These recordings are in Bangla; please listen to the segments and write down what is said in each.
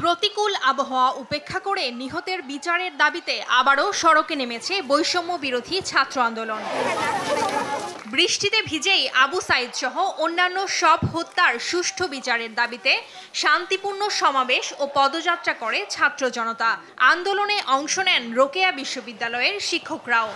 প্রতিকূল আবহাওয়া উপেক্ষা করে নিহতের বিচারের দাবিতে আবারও সড়কে নেমেছে বৈষম্য বিরোধী ছাত্র আন্দোলন। বৃষ্টিতে ভিজেই আবু সাইদ সহ অন্যান্য সব হত্যার সুষ্ঠু বিচারের দাবিতে শান্তিপূর্ণ সমাবেশ ও পদযাত্রা করে ছাত্র জনতা। আন্দোলনে অংশ নেন রোকেয়া বিশ্ববিদ্যালয়ের শিক্ষকরাও।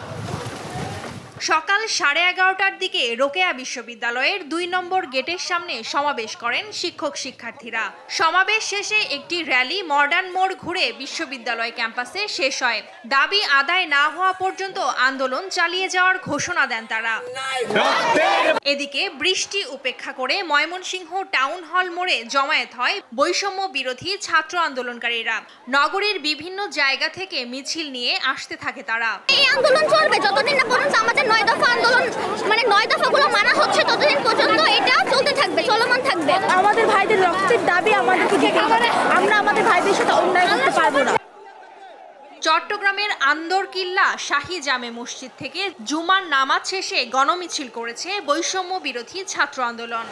সকাল 11:30টার দিকে রোকেয়া বিশ্ববিদ্যালয়ের 2 নম্বর গেটের সামনে সমাবেশ করেন শিক্ষক শিক্ষার্থীরা। সমাবেশ শেষে একটি র্যালি মডার্ন মোড় ঘুরে বিশ্ববিদ্যালয় ক্যাম্পাসে শেষ হয়। দাবি আদায় না হওয়া পর্যন্ত আন্দোলন চালিয়ে যাওয়ার ঘোষণা দেন তারা। এদিকে বৃষ্টি উপেক্ষা করে ময়মনসিংহ টাউন হল মোড়ে জমায়েত হয় বৈষম্য বিরোধী ছাত্র আন্দোলনকারীরা। নগরীর বিভিন্ন জায়গা থেকে মিছিল নিয়ে আসতে থাকে তারা। এই আন্দোলন চলবে যতদিন না পর্যন্ত আমাদের 9 দফা আন্দোলন 9 দফাগুলো মানা হচ্ছে, ততদিন পর্যন্ত এটা চলতে থাকবে, চলমান থাকবে। আমাদের ভাইদের রক্তের দাবি আমাদেরকে দিতে হবে। আমরা আমাদের ভাইদের সাথে অন্যায় করতে পারবো না। চট্টগ্রামের আন্দরকিল্লা শাহী জামে মসজিদ থেকে জুমার নামাজ শেষে গণমিছিল করেছে বৈষম্য বিরোধী ছাত্র আন্দোলন।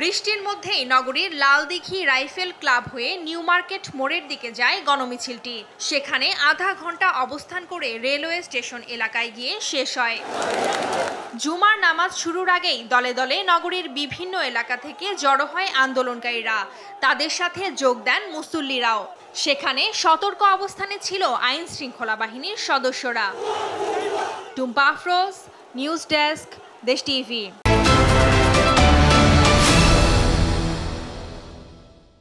বৃষ্টির মধ্যেই নগরীর লালদিঘি রাইফেল ক্লাব হয়ে নিউ মার্কেট মোড়ের দিকে যায় গণমিছিলটি। সেখানে আধা ঘন্টা অবস্থান করে রেলওয়ে স্টেশন এলাকায় গিয়ে শেষ হয়। জুমার নামাজ শুরুর আগেই দলে দলে নগরীর বিভিন্ন এলাকা থেকে জড়ো হয় আন্দোলনকারীরা। তাদের সাথে যোগ দেন মুসল্লিরাও। সেখানে সতর্ক অবস্থানে ছিল আইন শৃঙ্খলা বাহিনীর সদস্যরা। টুম্পা আফরোজ, নিউজ ডেস্ক, দেশ টিভি।